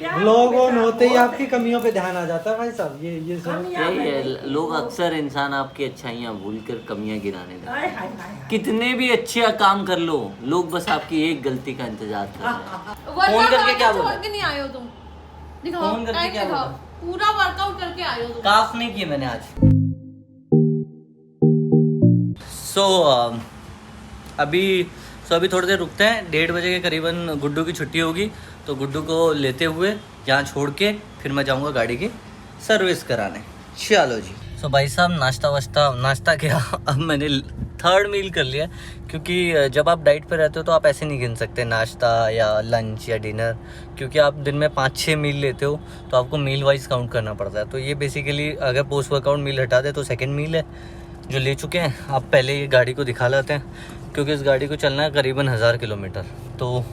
Vlog on होते ही आपकी कमियों पे ध्यान आ जाता है भाई साहब। ये सब यही है, लोग अक्सर इंसान आपकी अच्छाइयाँ भूलकर कमियाँ गिनाने लगते हैं। कितने भी अच्छे काम कर लो, लोग बस आपकी एक गलती का इंतजार कर रहे हैं। फोन करके क्या बोला? छोड़ के नहीं आए हो तुम, दिखाओ फोन करके टाइम क्या दिखाओ, बोला? पूरा वर्कआउट करके आए हो तुम। काफ नहीं किए मैंने आज। अभी थोड़ी देर रुकते हैं, 1:30 बजे के करीबन गुड्डू की छुट्टी होगी, तो गुड्डू को लेते हुए यहाँ छोड़ के फिर मैं जाऊँगा गाड़ी की सर्विस कराने। चलो जी। भाई साहब नाश्ता क्या अब मैंने 3rd मील कर लिया, क्योंकि जब आप डाइट पे रहते हो तो आप ऐसे नहीं गिन सकते नाश्ता या लंच या डिनर, क्योंकि आप दिन में 5-6 मील लेते हो तो आपको मील वाइज काउंट करना पड़ता है। तो ये बेसिकली अगर पोस्ट वर्कआउट मील हटा दे तो 2nd मील है जो ले चुके हैं। आप पहले ये गाड़ी को दिखा लेते हैं, क्योंकि इस गाड़ी को चलना है करीबन 1000 किलोमीटर, तो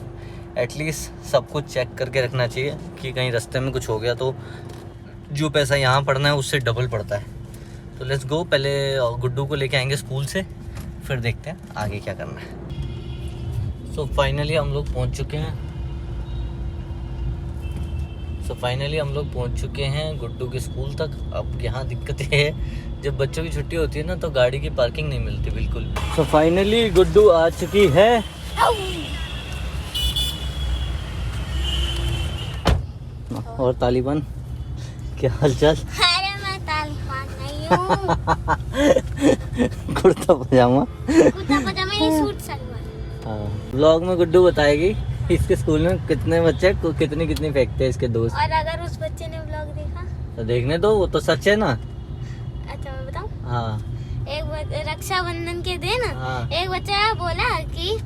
एटलीस्ट सब कुछ चेक करके रखना चाहिए कि कहीं रास्ते में कुछ हो गया तो जो पैसा यहाँ पड़ना है उससे डबल पड़ता है। तो लेट्स गो, पहले गुड्डू को लेके आएंगे स्कूल से, फिर देखते हैं आगे क्या करना है। सो फाइनली हम लोग पहुँच चुके हैं गुड्डू के स्कूल तक। अब यहाँ दिक्कत ये है, जब बच्चों की छुट्टी होती है ना तो गाड़ी की पार्किंग नहीं मिलती बिल्कुल। सो फाइनली गुड्डू आ चुकी है। और तालिबान क्या हालचाल? अरे मैं तालिबान नहीं हूँ। कुर्ता पजामा ही सूट सलवार। हाँ, व्लॉग में गुड्डू बताएगी इसके स्कूल में कितने बच्चे कितनी फेंकते हैं इसके दोस्त। और अगर उस बच्चे ने व्लॉग देखा तो देखने दो, वो तो सच है ना। अच्छा मैं बताऊँ, हाँ एक रक्षाबंधन के दिन हाँ। एक बच्चा बोला कि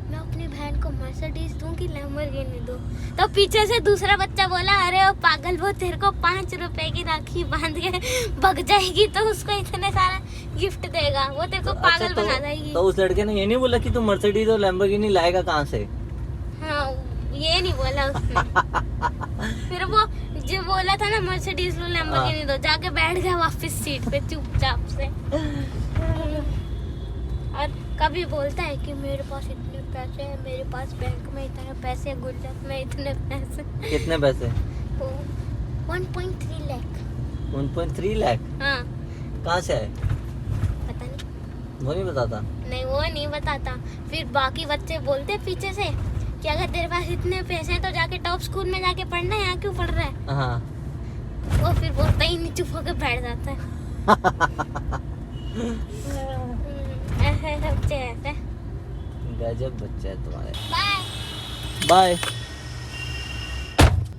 मैं अपनी बहन को मर्सिडीज दूं कि लैम्बोर्गिनी दूं, तो पीछे से दूसरा बच्चा बोला अरे वो पागल, वो तेरे को 5 रुपए की राखी बांध के भग जाएगी तो उसको इतने सारा गिफ्ट देगा, वो तेरे को पागल बना देगी। तो उस लड़के ने ये नहीं बोला कि तू मर्सिडीज और लैम्बोर्गिनी लाएगा कहाँ से? हाँ ये नहीं बोला उसने। फिर वो जो बोला था ना मर्सिडीज लो लैम्बोर्गिनी दो, जाके बैठ गया वापस सीट पे चुपचाप से। और कभी बोलता है कि मेरे पास इतने पैसे हैं, मेरे पास बैंक में इतने पैसे, गुजरात में इतने पैसे। कितने पैसे? 1.3 लाख। 1.3 लाख? हाँ कहाँ से है? पता नहीं, वो नहीं बताता। नहीं वो नहीं बताता। फिर बाकी बच्चे बोलते पीछे से कि अगर तेरे पास इतने पैसे हैं तो जाके टॉप स्कूल में जाके पढ़ना है, यहाँ क्यों पढ़ रहा है? हाँ। वो फिर बोलता ही नहीं, चुप होकर बैठ जाता है। ऐसे बच्चे रहते हैं। गजब बच्चा है तुम्हारे। Bye bye.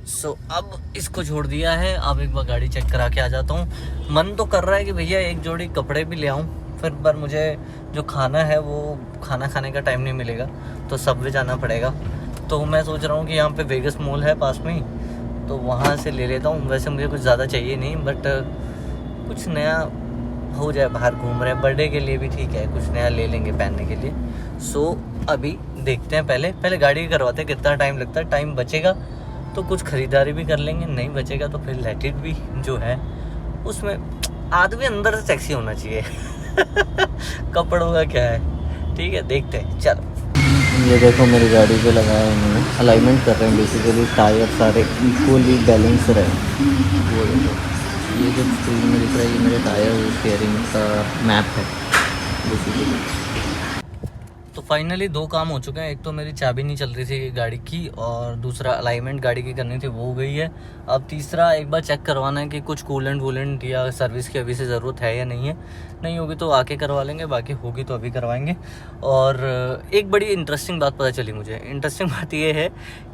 सो अब इसको छोड़ दिया है, अब एक बार गाड़ी चेक करा के आ जाता हूँ। मन तो कर रहा है कि भैया एक जोड़ी कपड़े भी ले आऊँ, फिर पर मुझे जो खाना है वो खाना खाने का टाइम नहीं मिलेगा, तो सबवे जाना पड़ेगा। तो मैं सोच रहा हूँ कि यहाँ पे वेगस मॉल है पास में ही, तो वहाँ से ले लेता हूँ। वैसे मुझे कुछ ज़्यादा चाहिए नहीं, बट कुछ नया हो जाए, बाहर घूम रहे हैं, बर्थडे के लिए भी ठीक है, कुछ नया ले लेंगे पहनने के लिए। सो अभी देखते हैं, पहले गाड़ी करवाते हैं, कितना टाइम लगता है। टाइम बचेगा तो कुछ खरीदारी भी कर लेंगे, नहीं बचेगा तो फिर लेट इट भी जो है। उसमें आदमी अंदर से सेक्सी होना चाहिए। कपड़ों का क्या है, ठीक है देखते हैं। चलो ये देखो मेरी गाड़ी पे लगाया उन्होंने, अलाइनमेंट कर रहे हैं बेसिकली, टायर सारे इक्वली बैलेंस रहे। वो देखो ये जो स्क्रीन में दिख रहा है ये मेरे टायर स्टीयरिंग का मैप है बेसिकली। तो फाइनली 2 काम हो चुके हैं, एक तो मेरी चाबी नहीं चल रही थी गाड़ी की, और दूसरा अलाइनमेंट गाड़ी की करनी थी वो हो गई है। अब तीसरा एक बार चेक करवाना है कि कुछ कूलेंट या सर्विस की अभी से ज़रूरत है या नहीं है। नहीं होगी तो आके करवा लेंगे, बाकी होगी तो अभी करवाएंगे। और एक बड़ी इंटरेस्टिंग बात पता चली मुझे। इंटरेस्टिंग बात ये है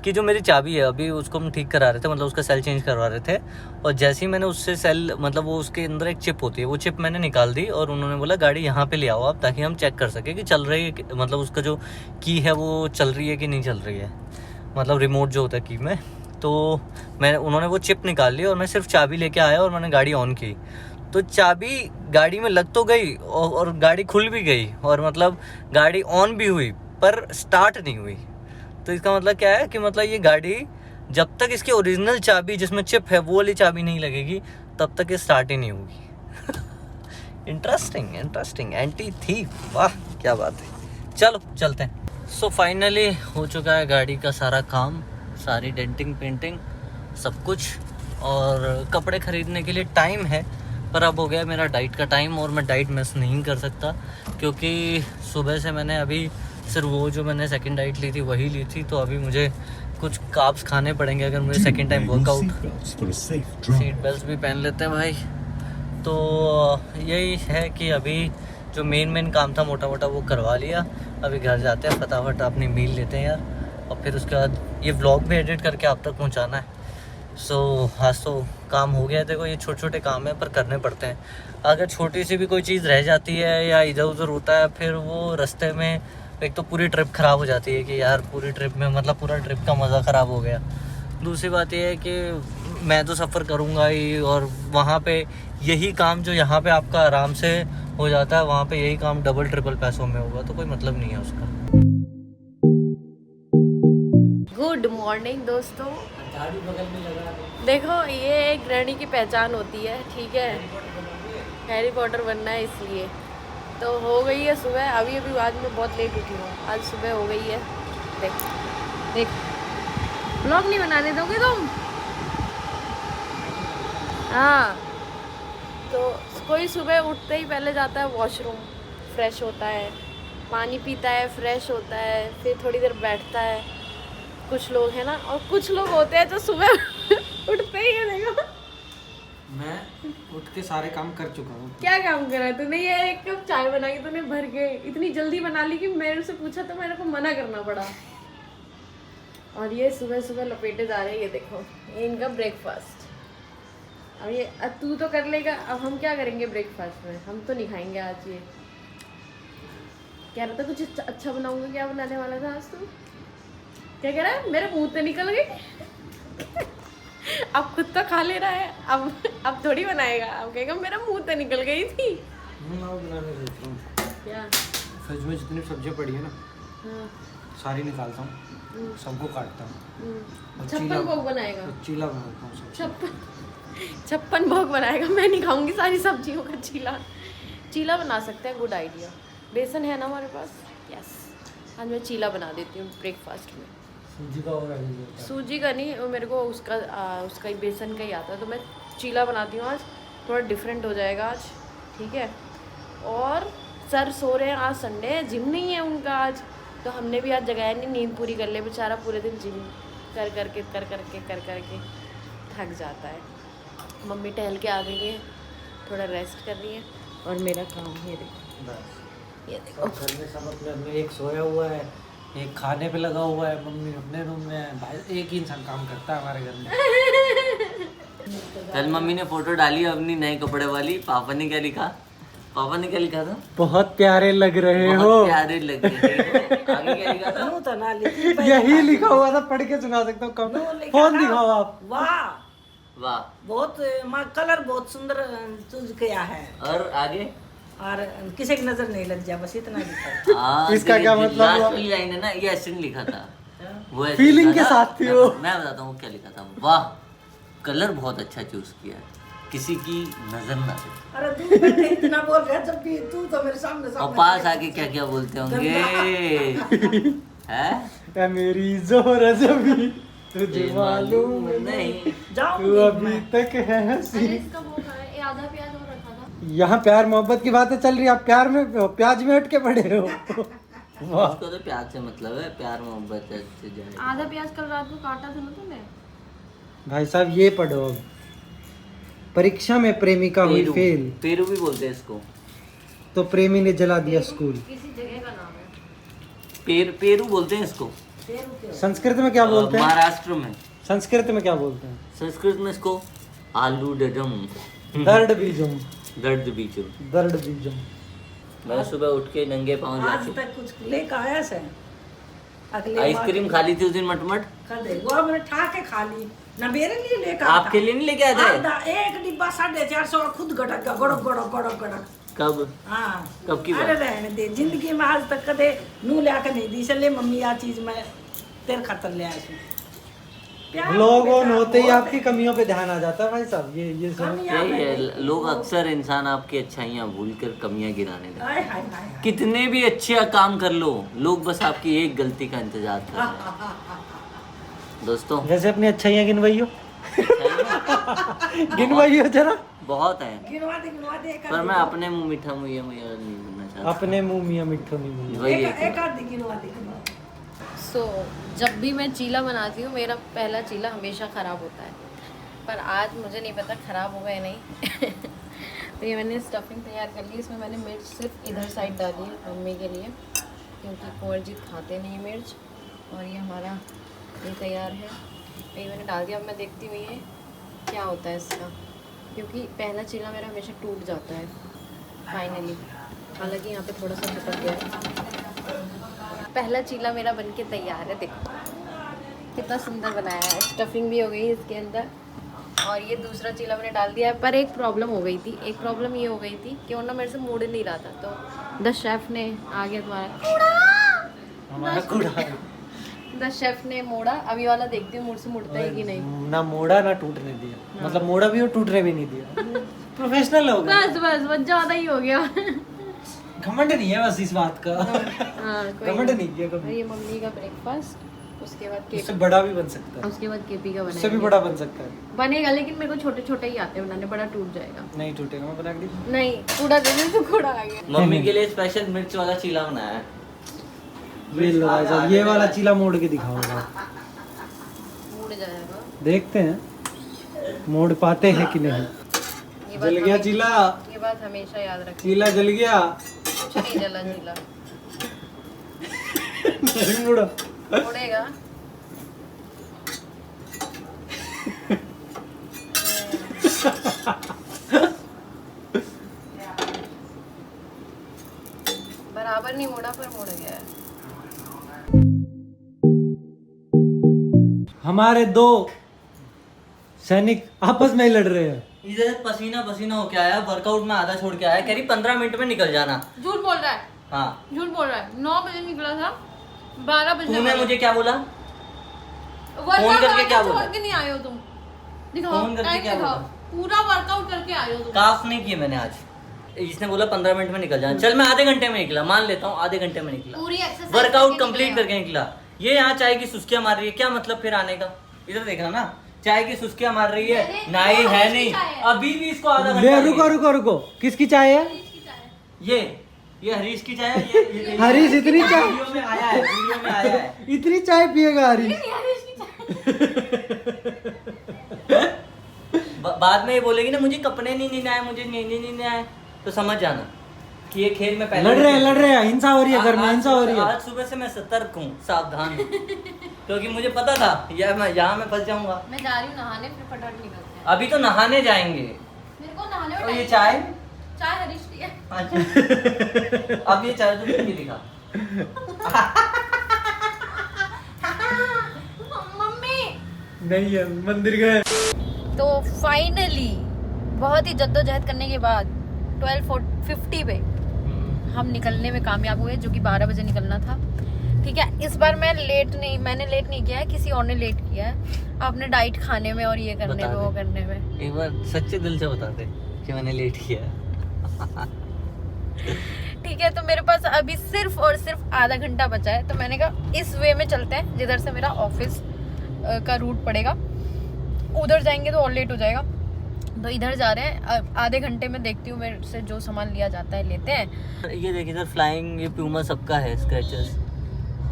कि जो मेरी चाबी है अभी उसको हम ठीक करा रहे थे, मतलब उसका सेल चेंज करवा रहे थे, और जैसे ही मैंने उससे सेल मतलब वो उसके अंदर एक चिप होती है, वो चिप मैंने निकाल दी और उन्होंने बोला गाड़ी यहाँ पे ले आओ आप, ताकि हम चेक कर सकें कि चल रही है, मतलब उसका जो की है वो चल रही है कि नहीं चल रही है, मतलब रिमोट जो होता है की में। तो उन्होंने वो चिप निकाल ली और मैं सिर्फ चाबी लेके आया और मैंने गाड़ी ऑन की, तो चाबी गाड़ी में लग तो गई और गाड़ी खुल भी गई, और मतलब गाड़ी ऑन भी हुई पर स्टार्ट नहीं हुई। तो इसका मतलब क्या है कि मतलब ये गाड़ी जब तक इसकी ओरिजिनल चाबी जिसमें चिप है वो वाली चाबी नहीं लगेगी तब तक ये स्टार्ट ही नहीं होगी। इंटरेस्टिंग एंटी थीफ, वाह क्या बात है। चलो चलते हैं। सो फाइनली हो चुका है गाड़ी का सारा काम, सारी डेंटिंग पेंटिंग सब कुछ, और कपड़े ख़रीदने के लिए टाइम है, पर अब हो गया मेरा डाइट का टाइम और मैं डाइट मिस नहीं कर सकता, क्योंकि सुबह से मैंने अभी सिर्फ वो जो मैंने सेकंड डाइट ली थी वही ली थी, तो अभी मुझे कुछ कार्ब्स खाने पड़ेंगे अगर मुझे second time workout. Seat belt भी पहन लेते हैं भाई। तो यही है कि अभी जो मेन काम था मोटा मोटा वो करवा लिया, अभी घर जाते हैं फटाफट अपनी मील लेते हैं यार, और फिर उसके बाद ये व्लॉग भी एडिट करके आप तक पहुंचाना है। सो आज तो काम हो गया है। देखो ये छोटे छोटे काम है पर करने पड़ते हैं। अगर छोटी सी भी कोई चीज़ रह जाती है या इधर उधर होता है, फिर वो रास्ते में एक तो पूरी ट्रिप ख़राब हो जाती है कि यार पूरी ट्रिप में मतलब पूरा ट्रिप का मज़ा ख़राब हो गया। दूसरी बात ये है कि मैं तो सफ़र करूँगा ही, और वहाँ पे यही काम जो यहाँ पे आपका आराम से हो जाता है, वहाँ पे यही काम डबल ट्रिपल पैसों में होगा, तो कोई मतलब नहीं है उसका। गुड मॉर्निंग दोस्तों। देखो ये एक गृहिणी की पहचान होती है, ठीक है, हैरी पॉटर बनना है इसलिए। तो हो गई है सुबह, अभी आज मैं बहुत लेट उठी हूँ, आज सुबह हो गई है। देख ब्लॉग नहीं बनाने दोगे तुम? हाँ, तो कोई सुबह उठते ही पहले जाता है वॉशरूम, फ्रेश होता है, पानी पीता है, फ्रेश होता है, फिर थोड़ी देर बैठता है। कुछ लोग हैं ना, और कुछ लोग होते हैं जो सुबह उठते ही है। देखो मैं उठ के सारे काम कर चुका हूँ। क्या काम करा तूने? ये एक कप चाय बना के तूने भर के इतनी जल्दी बना ली कि मेरे से पूछा तो मेरे को मना करना पड़ा। और ये सुबह सुबह लपेटे जा रहे हैं, ये देखो ये इनका ब्रेकफास्ट। अब ये तू तो कर लेगा, अब हम क्या करेंगे ब्रेकफास्ट में? हम तो नहीं खाएंगे आज। ये कह रहा था कुछ अच्छा बनाऊंगा, क्या बनाने वाला था आज तू? क्या कह रहा है? मेरे मुंह से निकल गई। अब खुद तो खा ले रहा है, अब थोड़ी बनाएगा, अब कहेगा मेरा मुंह से निकल गई थी। बनाने सोच रहा हूँ। क्या? फ्रिज में जितनी सब्जियाँ पड़ी है ना, हाँ। सारी निकालता हूँ, सबको काटता हूँ। 56 भोग बनाएगा? चीला बनाता हूँ। 56 भोग बनाएगा। मैं नहीं खाऊंगी सारी सब्जियों का चीला बना सकते हैं, गुड आइडिया। बेसन है ना हमारे पास? यस, आज मैं चीला बना देती हूँ ब्रेकफास्ट में। सूजी का और सूजी का नहीं, वो मेरे को उसका ही बेसन का ही आता है, तो मैं चीला बनाती हूँ आज। थोड़ा डिफरेंट हो जाएगा आज, ठीक है। और सर सो रहे हैं, आज संडे है, जिम नहीं है उनका आज, तो हमने भी आज जगाया नहीं, नींद पूरी कर ले। बेचारा पूरे दिन जिम कर करके थक जाता है। मम्मी टहल के आ गई है, थोड़ा रेस्ट कर रही है, और मेरा काम ये देखो घर में सब अपने अपने, एक सोया हुआ है, एक खाने पे लगा हुआ है, मम्मी अपने रूम में है। भाई एक ही इंसान काम करता है हमारे घर में। कल मम्मी ने फोटो डाली अपनी नए कपड़े वाली, पापा ने क्या लिखा था? बहुत प्यारे लग रहे हो। बहुत प्यारे लग रहे हो। आगे क्या लिखा था? यही लिखा हुआ था, पढ़ के सुना सकता हूँ। फोन दिखाओ आप। वाह, बहुत कलर बहुत सुंदर चूज किया है, और आगे और किसी की नजर नहीं लग जाए, बस इतना लिखा। इसका क्या मतलब लास्ट हुआ? वाली लाइन है ना, ये ऐसे नहीं लिखा था, वो ऐसे फीलिंग लिखा के था। साथ थी वो। मैं बताता हूँ क्या लिखा था। वाह, कलर बहुत अच्छा चूज किया है, किसी की नजर ना लगे। अरे तू बैठे इतना बोल रहा है, जब भी तू तो मेरे सामने और पास आके क्या क्या बोलते होंगे है? मेरी जोर जबी तुझे मालूम नहीं। तू जाऊंगी अभी मैं। तक है हंसी। इसका वो खाया, ये आधा प्याज और रखा था। यहाँ प्यार मोहब्बत की बातें चल रही है, आप प्याज में अटके पड़े हो। वाह, उसको तो प्यार से मतलब है, प्यार मोहब्बत से जाए। आधा प्याज कल रात को काटा था ना तुमने? भाई साहब ये पढ़ो। परीक्षा में प्रेमिका हुई फेल, पेरू भी बोलते हैं इसको। तो प्रेमी ने जला दिया स्कूल। किसी जगह का नाम है। पेरू बोलते हैं इसको। संस्कृत में क्या बोलते हैं? महाराष्ट्र में। संस्कृत में क्या बोलते हैं? संस्कृत में इसको आलू डडम, दर्द बीजम। दर्द बीजम। दर्द बीजम। मैं सुबह उठ के नंगे पाँव आज जाके तक कुछ लेकर आया से अगले आइसक्रीम खा ली थी उस दिन मटमट। खा दे वो मैंने ठा के खा ली ना, मेरे लिए लेकर आता। आपके लिए नहीं लेके आए थे? एक डिब्बा 450 का खुद गड़क गया, गड़क गड़क गड़क गड़क। कब? हाँ, कब की अरे बात? रहने दे, जिंदगी में आज तक कदे नू लिया के नहीं दी, इसलिए मम्मी आ चीज मैं तेरे खातर ले आई। व्लॉग ऑन होते ही आपकी कमियों पे ध्यान आ जाता है भाई साहब। ये सब यही है, लोग अक्सर इंसान आपकी अच्छाइयाँ भूल कर कमियाँ गिराने लगते हाय हाय हाय। हैं। कितने भी अच्छे काम कर लो, लोग बस आपकी एक गलती का इंतजार कर रहे हैं। दोस्तों वैसे अपनी अच्छाइयाँ गिनवाइयो। गिनवाइयो जरा। बहुत है, गिनवा दे एक पर मैं अपने मुंह मीठा मुझे नहीं करना चाहता। अपने मुंह मियाँ मिठो नहीं मिया। वही एक आध गिनवा दे। सो जब भी मैं चीला बनाती हूँ मेरा पहला चीला हमेशा ख़राब होता है, पर आज मुझे नहीं पता ख़राब होगा या नहीं। तो ये मैंने स्टफिंग तैयार कर ली। इसमें मैंने मिर्च सिर्फ इधर साइड डाली है मम्मी के लिए, क्योंकि कुंवरजीत खाते नहीं मिर्च। और ये हमारा ये तैयार है, ये मैंने डाल दिया। अब मैं देखती हुई है क्या होता है इसका, क्योंकि पहला चीला मेरा हमेशा टूट जाता है फाइनली। हालांकि यहाँ पे थोड़ा सा चिपक गया है। पहला चीला मेरा बनके तैयार है, देखो कितना सुंदर बनाया है। स्टफिंग भी हो गई इसके अंदर, और ये दूसरा चीला मैंने डाल दिया है। पर एक प्रॉब्लम हो गई थी, एक प्रॉब्लम ये हो गई थी कि वो ना मेरे से मुड़ नहीं रहा था। तो द शेफ़ ने आ गया हमारा कूड़ा द शेफ़ ने मोड़ा। अभी वाला देखती हूँ मुड़ से मुड़ता है कि नहीं। ना मोड़ा ना टूटने दिया, मतलब मोड़ा भी और टूटने भी नहीं दिया। प्रोफेशनल हो गया। बस ज़्यादा ही हो गया। घमंड नहीं है बस इस बात का। हाँ, कोई घमंड नहीं किया और कभी। ये मम्मी का ब्रेकफास्ट, उसके बाद उससे केपी, बड़ा भी बन सकता है, उसके बाद केपी का उससे भी बनेगा। बड़ा बन सकता है। बनेगा, लेकिन मेरे को छोटे छोटे ही आते हैं बनाने, बड़ा टूट जाएगा। नहीं टूटेगा, मैं बना के दी। नहीं, कूड़ा दे दे तो कूड़ा आ गया। मम्मी के लिए स्पेशल मिर्च वाला चीला बनाया है। ये लो भाई साहब, ये वाला चीला मोड़ के दिखाऊंगा, मुड़ जाएगा। देखते हैं मोड़ पाते हैं कि नहीं। ये बात जल गया हमें- चीला, ये बात हमेशा याद रखना। चीला जल गया। कुछ नहीं जला चीला, नहीं मुड़ा। मुड़ेगा। बराबर नहीं मुड़ा, पर मुड़ गया है। हमारे दो सैनिक आपस में ही लड़ रहे हैं। इधर पसीना पसीना होके आया, वर्कआउट में आधा छोड़ के आया, करीब 15 मिनट में निकल जाना। झूठ बोल रहा है, हाँ, झूठ बोल रहा है। 9 बजे निकला था, 12 बजे तूने मुझे क्या बोला? वर्कआउट करके क्या बोला? छोड़ के नहीं आए हो तुम। दिखाओ, फोन करके टाइम क्या दिखाओ। बोला? पूरा वर्कआउट करके आए हो तुम। काफ नहीं किए मैंने आज। इसने बोला 15 मिनट में निकल जाना। चल मैं आधे घंटे में निकला, मान लेता हूँ आधे घंटे में निकला, पूरी एक्सरसाइज वर्कआउट कंप्लीट करके निकला। ये यहाँ चाय की सुस्कियां मार रही है, क्या मतलब फिर आने का? इधर देखना ना, चाय की सुस्कियां मार रही है, नाई है नहीं, अभी भी इसको आधा ले घंटा रुको रुको रुको, किसकी चाय है? ये हरीश की चाय है। ये हरीश इतनी चाय, वीडियो में आया है, वीडियो में आया है। इतनी चाय पिएगा हरीश? बाद में ये बोलेगी ना मुझे कपड़े नहीं आए, मुझे नहीं आए, तो समझ जाना कि ये खेल में पहले लड़ रहे हैं, हिंसा हो रही है घर में, हिंसा हो रही है। आज सुबह से मैं सतर्क हूँ, सावधान हूँ, क्योंकि मुझे पता था यहाँ मैं फंस जाऊंगा। मैं जा रही हूँ नहाने, फिर फटाफट निकलते हैं। अभी तो नहाने जाएंगे। मेरे को नहाने में और ये time- चाय चाय हरीश की है। अच्छा। अब ये चाय तो तुम भी दिखा। मम्मी। नहीं है, मंदिर गए। तो फाइनली बहुत ही जद्दोजहद करने के बाद 12:50 पे हम निकलने में कामयाब हुए, जो कि 12 बजे निकलना था। ठीक है, इस बार मैंने लेट नहीं किया है, किसी और ने लेट किया है अपने डाइट खाने में और ये करने बता में, दे। वो करने में। एक बार सच्चे दिल से बता दे कि मैंने लेट किया है। ठीक है, तो मेरे पास अभी सिर्फ और सिर्फ आधा घंटा बचा है, तो मैंने कहा इस वे में चलते हैं जिधर से मेरा ऑफिस का रूट पड़ेगा। उधर जाएंगे तो और लेट हो जाएगा, तो इधर जा रहे हैं। आधे घंटे में देखती हूँ मेरे से जो सामान लिया जाता है लेते हैं। ये देखिए इधर फ्लाइंग, ये प्यूमा सबका है, स्क्रैचेस,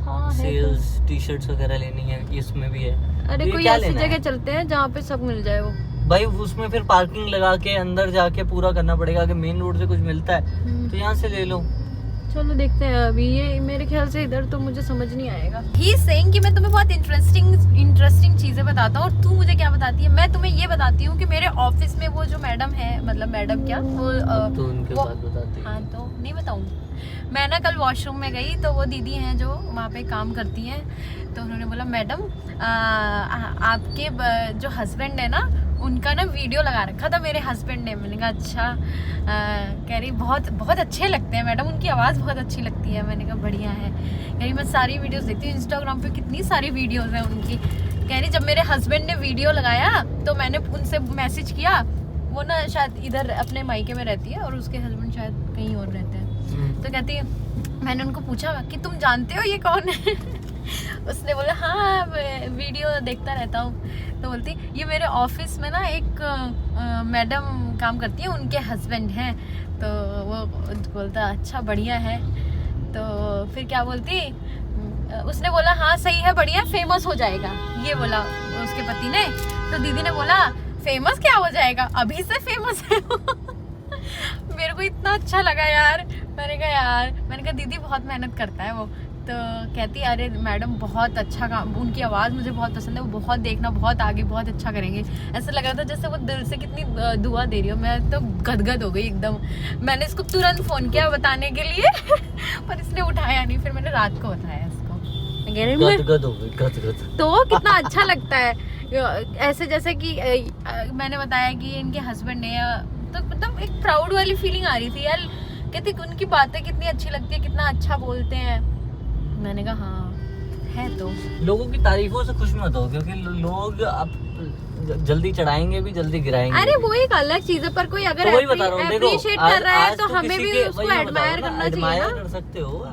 हाँ है सेल्स, टी शर्ट्स वगैरह लेनी है, इसमें भी है। अरे ये कोई क्या ऐसी लेना जगह है? चलते हैं जहाँ पे सब मिल जाए वो। भाई उसमें फिर पार्किंग लगा के अंदर जाके पूरा करना पड़ेगा, अगर मेन रोड से कुछ मिलता है तो यहाँ से ले लो। चलो देखते हैं। अभी ये मेरे ख्याल से इधर तो मुझे समझ नहीं आएगा। ही सेइंग कि मैं तुम्हें बहुत इंटरेस्टिंग चीजें बताता हूँ और तू मुझे क्या बताती है। मैं तुम्हें ये बताती हूँ कि मेरे ऑफिस में वो जो मैडम है, मतलब मैडम क्या वो तो उनके वो- बाद बताते हैं। हाँ तो नहीं बताऊंगी। मैं ना कल वॉशरूम में गई तो वो दीदी हैं जो वहाँ पे काम करती हैं, तो उन्होंने बोला मैडम आपके जो हस्बैंड है ना, उनका ना वीडियो लगा रखा था मेरे हस्बैंड ने। मैंने कहा अच्छा। कह रही बहुत बहुत अच्छे लगते हैं मैडम, उनकी आवाज़ बहुत अच्छी लगती है। मैंने कहा बढ़िया है। कह रही मैं सारी वीडियोस देखती हूँ, इंस्टाग्राम पे कितनी सारी वीडियोस हैं उनकी। कह रही जब मेरे हस्बैंड ने वीडियो लगाया तो मैंने उनसे मैसेज किया, वो ना शायद इधर अपने मायके में रहती है और उसके हस्बैंड शायद कहीं और रहते हैं। तो कहती है, मैंने उनको पूछा कि तुम जानते हो ये कौन है? उसने बोला हाँ मैं वीडियो देखता रहता हूँ। तो बोलती ये मेरे ऑफिस में ना एक मैडम काम करती है, उनके हस्बैंड हैं। तो वो बोलता अच्छा बढ़िया है। तो फिर क्या बोलती, उसने बोला हाँ सही है बढ़िया, फेमस हो जाएगा, ये बोला उसके पति ने। तो दीदी ने बोला फेमस क्या हो जाएगा, अभी से फेमस है। मेरे को इतना अच्छा लगा यार। मैंने कहा दीदी बहुत मेहनत करता है वो। तो कहती अरे मैडम बहुत अच्छा काम, उनकी आवाज़ मुझे बहुत पसंद है, वो बहुत देखना, बहुत आगे बहुत अच्छा करेंगे। ऐसा लग रहा था जैसे वो दिल से कितनी दुआ दे रही हो। मैं तो गदगद हो गई एकदम। मैंने इसको तुरंत फ़ोन किया बताने के लिए पर इसने उठाया नहीं। फिर मैंने रात को बताया इसको। गदगद हो गई, गदगद। तो कितना अच्छा लगता है ऐसे, जैसे कि मैंने बताया कि इनके हस्बैंड ने, तो मतलब एक प्राउड वाली फीलिंग आ रही थी यार। कहती उनकी बातें कितनी अच्छी लगती है, कितना अच्छा बोलते हैं। मैंने कहा हाँ है। तो लोगों की तारीफों से खुश मत हो, क्योंकि लोग अब जल्दी चढ़ाएंगे भी, जल्दी गिराएंगे। अरे वो एक अलग चीज है, पर कोई अगर तो वही बता रहा हूँ, देखो अप्रिशिएट कर रहा है तो आज हमें भी उसको एडमायर करना चाहिए एडमायर ना। कर सकते हो,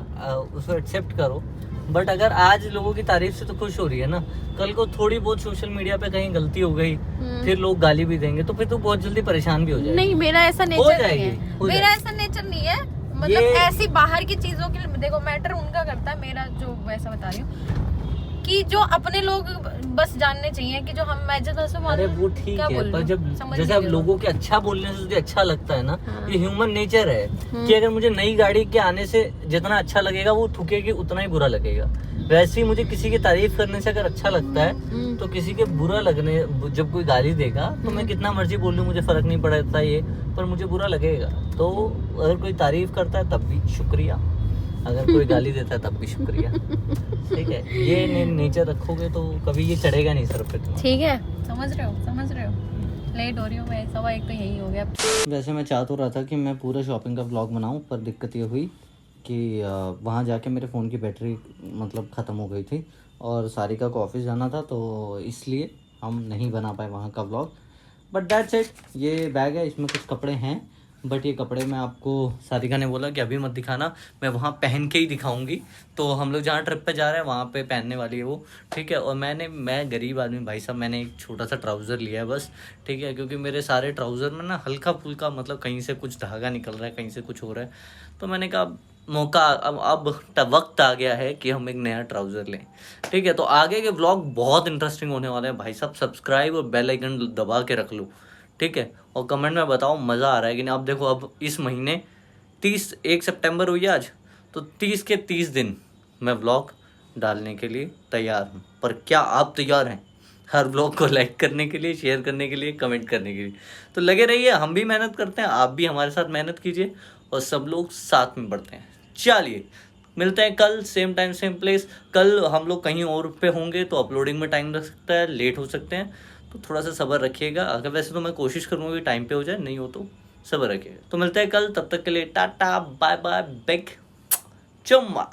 उसको एक्सेप्ट करो। बट अगर आज लोगों की तारीफ से तो खुश हो रही है ना, कल को थोड़ी बहुत सोशल मीडिया पे कहीं गलती हो गई, फिर लोग गाली भी देंगे, तो फिर तो बहुत जल्दी परेशान भी हो जाएगी। नहीं मेरा ऐसा नेचर नहीं है, हो मेरा जाएगी। ऐसा नेचर नहीं है। मतलब ऐसी बाहर की चीजों के लिए देखो मैटर उनका करता है, मेरा जो वैसा बता रही हूँ कि जो अपने लोग बस जानने चाहिए कि जो हम मैं जैसा अरे वो ठीक है, पर जब जैसे अब लोगों के अच्छा बोलने से तुझे अच्छा लगता है ना, ये ह्यूमन नेचर है कि अगर मुझे नई गाड़ी के आने से जितना अच्छा लगेगा वो ठुकेगी उतना ही बुरा लगेगा। वैसे ही मुझे किसी की तारीफ करने से अगर अच्छा लगता है तो किसी के बुरा लगने, जब कोई गाली देगा तो मैं कितना मर्जी बोल लूं मुझे फर्क नहीं पड़ता ये, पर मुझे बुरा लगेगा। तो अगर कोई तारीफ करता है तब भी शुक्रिया, अगर कोई गाली देता है तब भी शुक्रिया। ठीक है, ये नेचर रखोगे तो कभी ये चढ़ेगा नहीं सर पे तुम्हारे। ठीक है, समझ रहे हो। लेट हो रही हूँ मैं, 1:15 तो यही हो गया। वैसे मैं चाह तो रहा था कि मैं पूरा शॉपिंग का व्लॉग बनाऊं, पर दिक्कत ये हुई कि वहाँ जाके मेरे फ़ोन की बैटरी मतलब ख़त्म हो गई थी और सारिका को ऑफिस जाना था, तो इसलिए हम नहीं बना पाए वहाँ का व्लॉग। But that's it. ये बैग है, इसमें कुछ कपड़े हैं, बट ये कपड़े मैं आपको, सारिका ने बोला कि अभी मत दिखाना, मैं वहाँ पहन के ही दिखाऊंगी। तो हम लोग जहाँ ट्रिप पे जा रहे हैं वहाँ पे पहनने वाली है वो, ठीक है। और मैं गरीब आदमी भाई साहब, मैंने एक छोटा सा ट्राउज़र लिया है बस, ठीक है, क्योंकि मेरे सारे ट्राउज़र में ना हल्का फुल्का मतलब कहीं से कुछ धागा निकल रहा है, कहीं से कुछ हो रहा है। तो मैंने कहा मौका अब वक्त आ गया है कि हम एक नया ट्राउज़र लें, ठीक है। तो आगे के व्लॉग बहुत इंटरेस्टिंग होने वाले हैं भाई साहब, सब्सक्राइब और बेल आइकन दबा के रख लो, ठीक है। और कमेंट में बताओ मज़ा आ रहा है कि नहीं। अब देखो, अब इस महीने 1 सितंबर हुई आज, तो 30 के 30 दिन मैं व्लॉग डालने के लिए तैयार हूँ। पर क्या आप तैयार हैं हर व्लॉग को लाइक करने के लिए, शेयर करने के लिए, कमेंट करने के लिए? तो लगे रहिए, हम भी मेहनत करते हैं, आप भी हमारे साथ मेहनत कीजिए और सब लोग साथ में बढ़ते हैं। चलिए मिलते हैं कल, सेम टाइम सेम प्लेस। कल हम लोग कहीं और पे होंगे तो अपलोडिंग में टाइम लग सकता है, लेट हो सकते हैं, तो थोड़ा सा सब्र रखिएगा। अगर वैसे तो मैं कोशिश करूँगा कि टाइम पे हो जाए, नहीं हो तो सब्र रखिएगा। तो मिलते हैं कल, तब तक के लिए टाटा बाय बाय, बिग चुम्मा।